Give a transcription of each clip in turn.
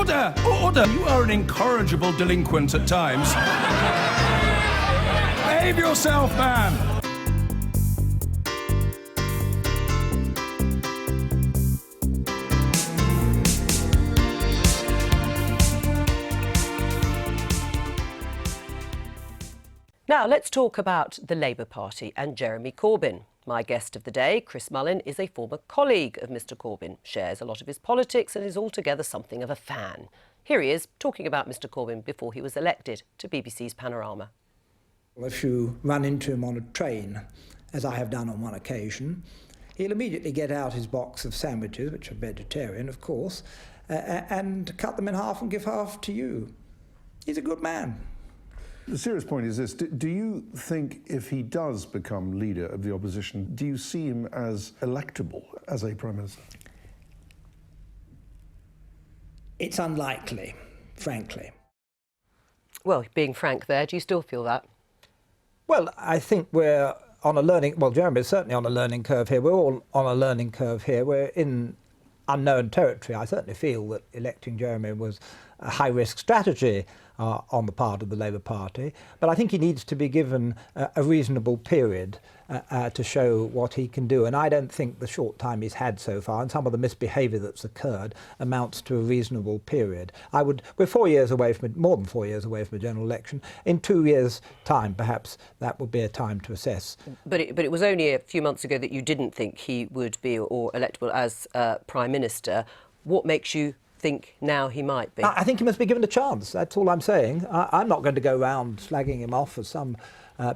Order! Order! You are an incorrigible delinquent at times. Behave yourself, man! Now, let's talk about the Labour Party and Jeremy Corbyn. My guest of the day, Chris Mullin, is a former colleague of Mr Corbyn, shares a lot of his politics and is altogether something of a fan. Here he is, talking about Mr Corbyn before he was elected to BBC's Panorama. If you run into him on a train, as I have done on one occasion, he'll immediately get out his box of sandwiches, which are vegetarian, of course, and cut them in half and give half to you. He's a good man. The serious point is this. Do you think if he does become leader of the opposition, do you see him as electable as a Prime Minister? It's unlikely, frankly. Well, being frank there, do you still feel that? Well, I think we're on a learning... Well, Jeremy is certainly on a learning curve here. We're all on a learning curve here. We're in unknown territory. I certainly feel that electing Jeremy was a high-risk strategy on the part of the Labour Party, but I think he needs to be given a reasonable period to show what he can do, and I don't think the short time he's had so far and some of the misbehaviour that's occurred amounts to a reasonable period. We're 4 years away from it, more than 4 years away from a general election. In 2 years' time, perhaps that would be a time to assess. But it was only a few months ago that you didn't think he would be or electable as Prime Minister. What makes you think now he might be? I think he must be given a chance. That's all I'm saying. I'm not going to go around slagging him off as some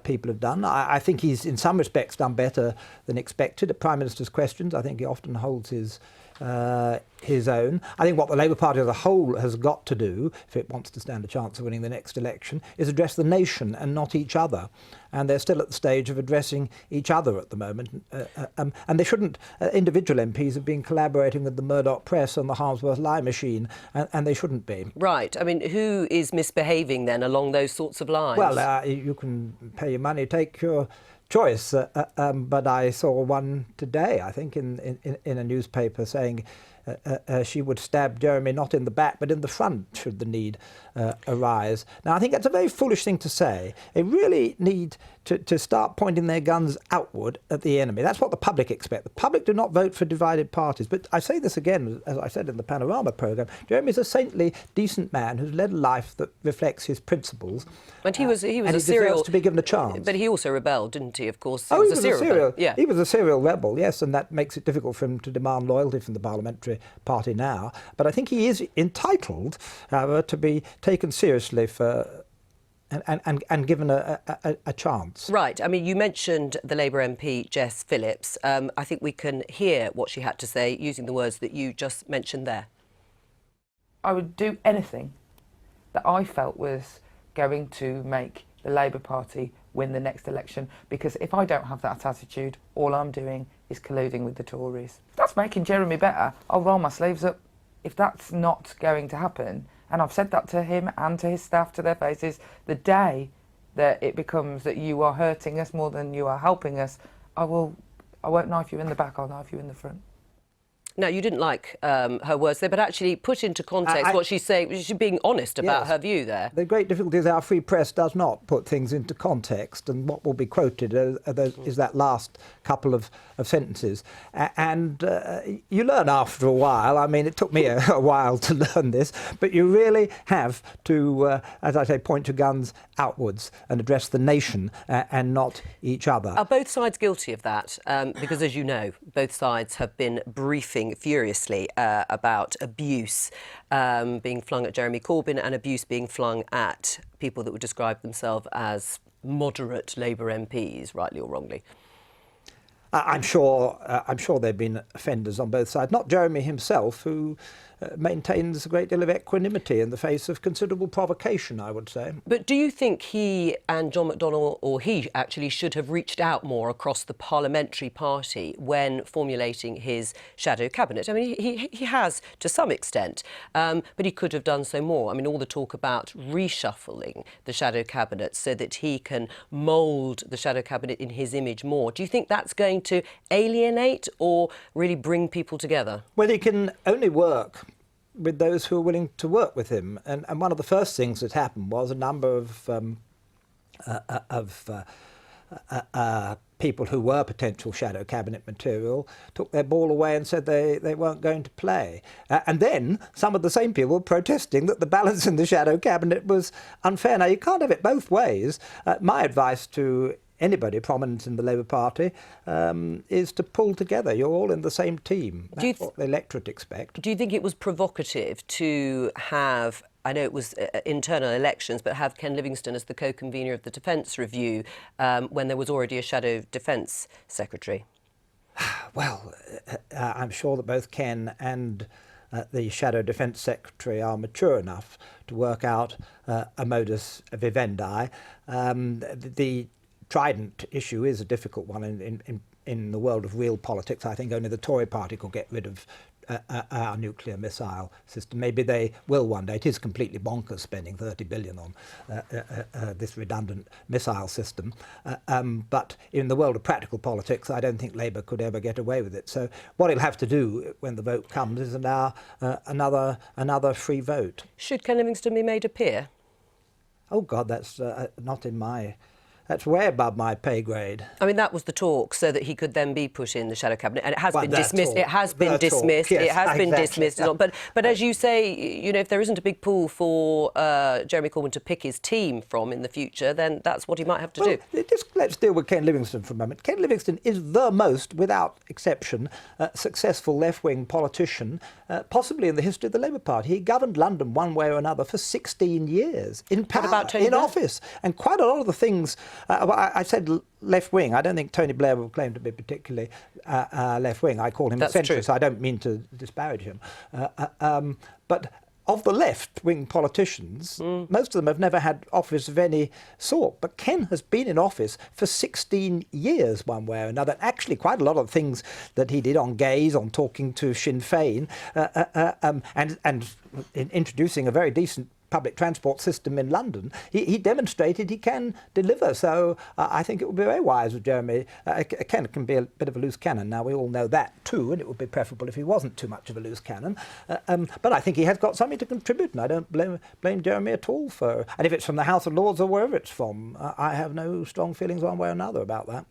people have done. I think he's in some respects done better than expected at Prime Minister's questions. I think he often holds his own. I think what the Labour Party as a whole has got to do, if it wants to stand a chance of winning the next election, is address the nation and not each other. And they're still at the stage of addressing each other at the moment. And they shouldn't, individual MPs have been collaborating with the Murdoch press and the Harmsworth lie machine, and they shouldn't be. Right. I mean, who is misbehaving then along those sorts of lines? Well, you can pay your money, take your choice, but I saw one today, I think, in a newspaper saying she would stab Jeremy not in the back but in the front should the need arise. Now, I think that's a very foolish thing to say. They really need to start pointing their guns outward at the enemy. That's what the public expect. The public do not vote for divided parties. But I say this again, as I said in the Panorama programme, Jeremy's a saintly, decent man who's led a life that reflects his principles. And he was and a he serial... deserves to be given a chance. But he also rebelled, didn't he, of course? He was a serial. Yeah. He was a serial rebel, yes, and that makes it difficult for him to demand loyalty from the parliamentary party now. But I think he is entitled, however, to be taken seriously for and given a chance. Right. I mean, you mentioned the Labour MP, Jess Phillips. I think we can hear what she had to say using the words that you just mentioned there. I would do anything that I felt was going to make the Labour Party win the next election, because if I don't have that attitude, all I'm doing is colluding with the Tories. If that's making Jeremy better, I'll roll my sleeves up. If that's not going to happen, and I've said that to him and to his staff to their faces, the day that it becomes that you are hurting us more than you are helping us, I won't knife you in the back, I'll knife you in the front. Now, you didn't like her words there, but actually put into context what she's saying. She's being honest about her view there. The great difficulty is our free press does not put things into context, and what will be quoted is that last couple of sentences. And you learn after a while. I mean, it took me a while to learn this, but you really have to, as I say, point your guns outwards and address the nation and not each other. Are both sides guilty of that? Because, as you know, both sides have been briefing furiously about abuse being flung at Jeremy Corbyn and abuse being flung at people that would describe themselves as moderate Labour MPs, rightly or wrongly. I'm sure there have been offenders on both sides. Not Jeremy himself, who maintains a great deal of equanimity in the face of considerable provocation, I would say. But do you think he and John McDonnell, or he actually, should have reached out more across the parliamentary party when formulating his shadow cabinet? I mean, he has to some extent, but he could have done so more. I mean, all the talk about reshuffling the shadow cabinet so that he can mould the shadow cabinet in his image more. Do you think that's going to alienate or really bring people together? Well, he can only work with those who are willing to work with him. And one of the first things that happened was a number of people who were potential shadow cabinet material took their ball away and said they weren't going to play. And then some of the same people protesting that the balance in the shadow cabinet was unfair. Now, you can't have it both ways. My advice to anybody prominent in the Labour Party is to pull together. You're all in the same team. That's what the electorate expect. Do you think it was provocative to have, I know it was internal elections, but have Ken Livingstone as the co-convener of the Defence Review when there was already a shadow Defence Secretary? Well, I'm sure that both Ken and the Shadow Defence Secretary are mature enough to work out a modus vivendi. The Trident issue is a difficult one in the world of real politics. I think only the Tory party could get rid of our nuclear missile system. Maybe they will one day. It is completely bonkers spending 30 billion on this redundant missile system. But in the world of practical politics, I don't think Labour could ever get away with it. So what he'll have to do when the vote comes is allow another free vote. Should Ken Livingstone be made a peer? Oh God, that's not in my... That's way above my pay grade. I mean, that was the talk, so that he could then be put in the shadow cabinet, and it has been dismissed. Talk. It has been dismissed. Yes, it has been exactly. dismissed. But as you say, you know, if there isn't a big pool for Jeremy Corbyn to pick his team from in the future, then that's what he might have to do. Just let's deal with Ken Livingstone for a moment. Ken Livingstone is the most, without exception, successful left-wing politician, possibly in the history of the Labour Party. He governed London one way or another for 16 years in power, about Tony in Blair? office, and quite a lot of the things. I said left wing. I don't think Tony Blair will claim to be particularly left wing. I call him a centrist. I don't mean to disparage him, but of the left-wing politicians, most of them have never had office of any sort. But Ken has been in office for 16 years, one way or another. Actually, quite a lot of things that he did on gays, on talking to Sinn Féin, and in introducing a very decent public transport system in London, he demonstrated he can deliver. So I think it would be very wise of Jeremy. Ken can be a bit of a loose cannon. Now, we all know that too, and it would be preferable if he wasn't too much of a loose cannon. But I think he has got something to contribute, and I don't blame Jeremy at all for... And if it's from the House of Lords or wherever it's from, I have no strong feelings one way or another about that.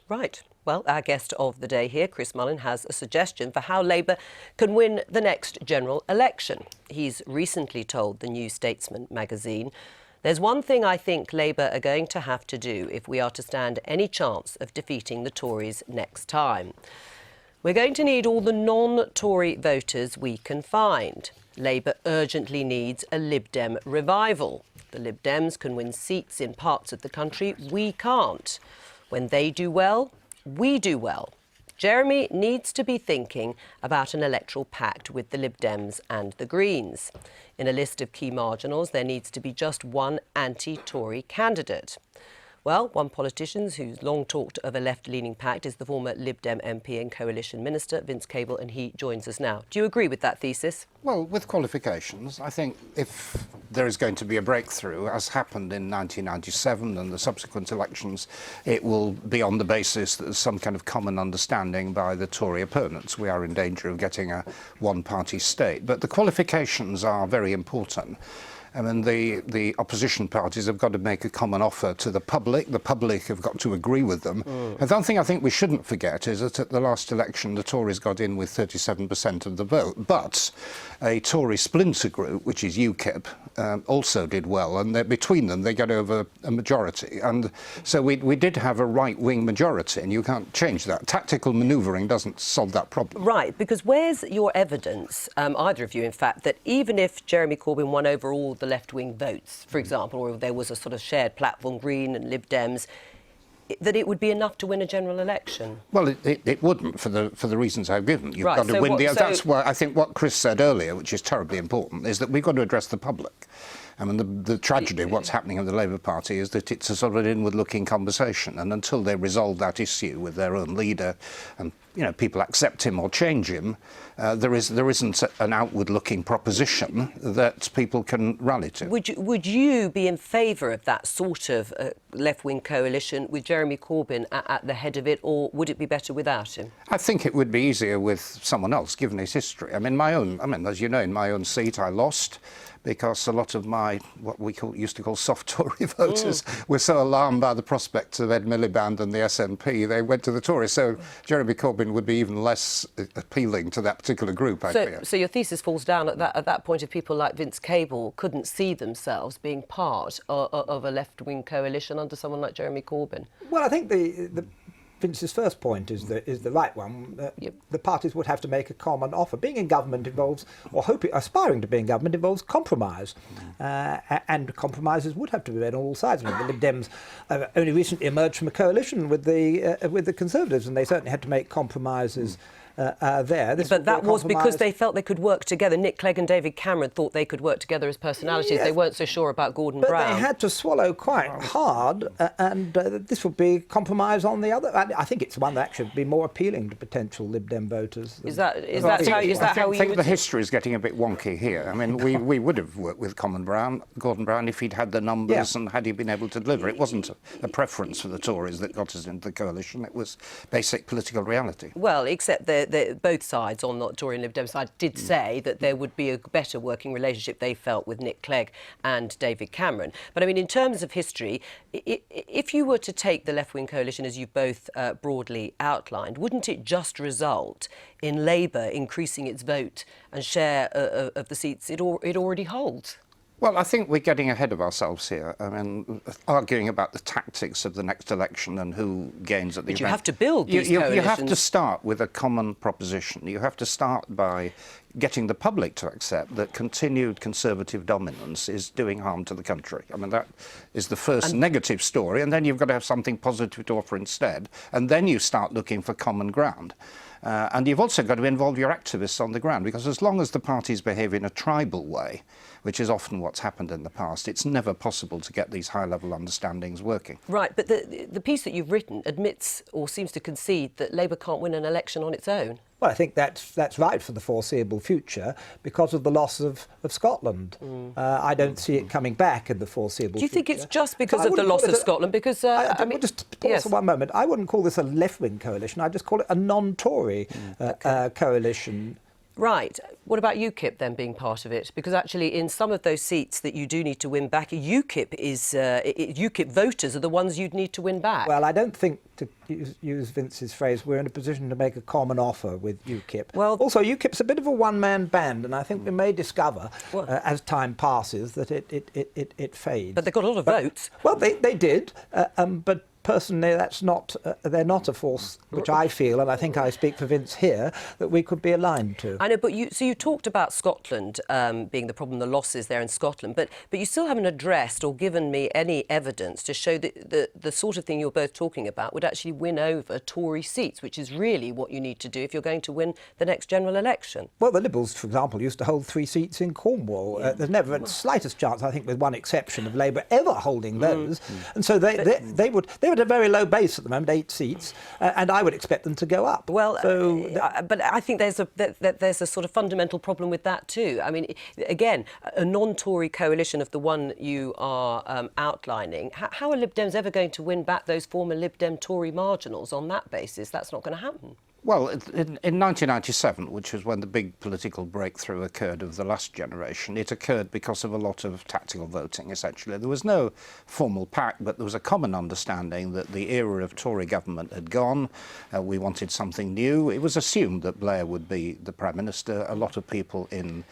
Right. Well, our guest of the day here, Chris Mullin, has a suggestion for how Labour can win the next general election. He's recently told the New Statesman magazine, "There's one thing I think Labour are going to have to do if we are to stand any chance of defeating the Tories next time. We're going to need all the non-Tory voters we can find. Labour urgently needs a Lib Dem revival. The Lib Dems can win seats in parts of the country we can't. When they do well, we do well. Jeremy needs to be thinking about an electoral pact with the Lib Dems and the Greens. In a list of key marginals, there needs to be just one anti-Tory candidate." Well, one politician who's long talked of a left-leaning pact is the former Lib Dem MP and Coalition Minister, Vince Cable, and he joins us now. Do you agree with that thesis? Well, with qualifications, I think if there is going to be a breakthrough, as happened in 1997 and the subsequent elections, it will be on the basis that there's some kind of common understanding by the Tory opponents. We are in danger of getting a one-party state. But the qualifications are very important. I mean, the opposition parties have got to make a common offer to the public. The public have got to agree with them. And one thing I think we shouldn't forget is that at the last election, the Tories got in with 37% of the vote. But a Tory splinter group, which is UKIP, also did well. And between them, they got over a majority. And so we did have a right-wing majority, and you can't change that. Tactical manoeuvring doesn't solve that problem. Right, because where's your evidence, either of you, in fact, that even if Jeremy Corbyn won over all the left-wing votes, for example, or there was a sort of shared platform, Green and Lib Dems, that it would be enough to win a general election? Well, it wouldn't for the reasons I've given. You've Right, got to so win what- the. so- That's why I think what Chris said earlier, which is terribly important, is that we've got to address the public. I mean, the tragedy of what's happening in the Labour Party is that it's a sort of an inward-looking conversation, and until they resolve that issue with their own leader and people accept him or change him, there isn't an outward-looking proposition that people can rally to. Would you be in favour of that sort of left-wing coalition with Jeremy Corbyn at the head of it, or would it be better without him? I think it would be easier with someone else, given his history. As you know, in my own seat, I lost because a lot of my, what we used to call soft Tory voters, were so alarmed by the prospect of Ed Miliband and the SNP, they went to the Tories. So Jeremy Corbyn would be even less appealing to that particular group, I fear. So your thesis falls down at that point if people like Vince Cable couldn't see themselves being part of a left-wing coalition under someone like Jeremy Corbyn? Well, I think Vince's first point is the right one. The parties would have to make a common offer. Being in government involves, or aspiring to be in government involves compromise, and compromises would have to be made on all sides. The Lib Dems only recently emerged from a coalition with the Conservatives, and they certainly had to make compromises. But that was because they felt they could work together. Nick Clegg and David Cameron thought they could work together as personalities. Yes. They weren't so sure about Gordon Brown. But they had to swallow quite hard, and this would be compromise on the other. I think it's one that should be more appealing to potential Lib Dem voters. I think the history is getting a bit wonky here. I mean, we would have worked with Gordon Brown, if he'd had the numbers and had he been able to deliver. It wasn't a preference for the Tories that got us into the coalition. It was basic political reality. Well, except both sides, on the Tory and Lib Dem side, did say that there would be a better working relationship, they felt, with Nick Clegg and David Cameron. But I mean, in terms of history, if you were to take the left-wing coalition as you both broadly outlined, wouldn't it just result in Labour increasing its vote and share of the seats it already holds? Well, I think we're getting ahead of ourselves here. I mean, arguing about the tactics of the next election and who gains at the event. But you have to build these coalitions. You have to start with a common proposition. You have to start by getting the public to accept that continued Conservative dominance is doing harm to the country. I mean, that is the first negative story, and then you've got to have something positive to offer instead, and then you start looking for common ground. And you've also got to involve your activists on the ground, because as long as the parties behave in a tribal way, which is often what's happened in the past, it's never possible to get these high-level understandings working. Right, but the piece that you've written admits or seems to concede that Labour can't win an election on its own. Well, I think that's right for the foreseeable future because of the loss of Scotland. I don't see it coming back in the foreseeable future. Do you think it's just because of the loss of Scotland? Because, just pause for one moment. I wouldn't call this a left-wing coalition. I'd just call it a non-Tory coalition. Right. What about UKIP then being part of it? Because actually in some of those seats that you do need to win back, UKIP voters are the ones you'd need to win back. Well, I don't think, to use Vince's phrase, we're in a position to make a common offer with UKIP. Well, also, UKIP's a bit of a one-man band, and I think we may discover, as time passes, that it fades. But they got a lot of votes. Well, they did, but personally, they're not a force which I feel, and I think I speak for Vince here, that we could be aligned to. I know, but you talked about Scotland being the problem, the losses there in Scotland, but you still haven't addressed or given me any evidence to show that the sort of thing you're both talking about would actually win over Tory seats, which is really what you need to do if you're going to win the next general election. Well, the Liberals, for example, used to hold 3 seats in Cornwall. There's never the slightest chance, I think, with one exception, of Labour ever holding those, and so they would at a very low base at the moment, 8 seats, and I would expect them to go up. Well, but I think there's a sort of fundamental problem with that too. I mean, again, a non-Tory coalition of the one you are outlining, how are Lib Dems ever going to win back those former Lib Dem Tory marginals on that basis? That's not going to happen. Well, in 1997, which was when the big political breakthrough occurred of the last generation, it occurred because of a lot of tactical voting, essentially. There was no formal pact, but there was a common understanding that the era of Tory government had gone. We wanted something new. It was assumed that Blair would be the Prime Minister. A lot of people in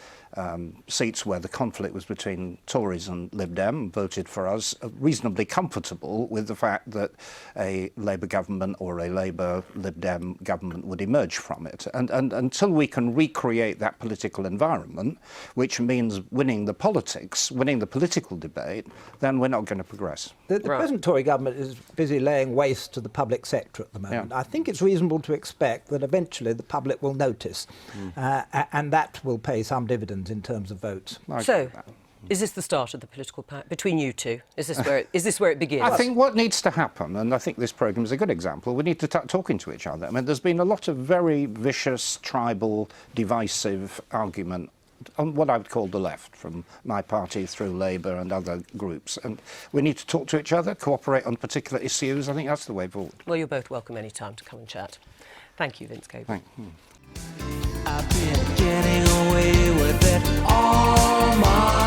seats where the conflict was between Tories and Lib Dem voted for us, reasonably comfortable with the fact that a Labour government or a Labour Lib Dem government would emerge from it. And until we can recreate that political environment, which means winning the politics, winning the political debate, then we're not going to progress. The present Tory government is busy laying waste to the public sector at the moment. I think it's reasonable to expect that eventually the public will notice, and that will pay some dividends in terms of votes. So, Is this the start of the political pact between you two? Is this where it begins? I think what needs to happen, and I think this programme is a good example, we need to start talking to each other. I mean, there's been a lot of very vicious, tribal, divisive argument on what I would call the left, from my party through Labour and other groups. And we need to talk to each other, cooperate on particular issues. I think that's the way forward. Well, you're both welcome any time to come and chat. Thank you, Vince Coburn. Thank you. I've been getting away with it all my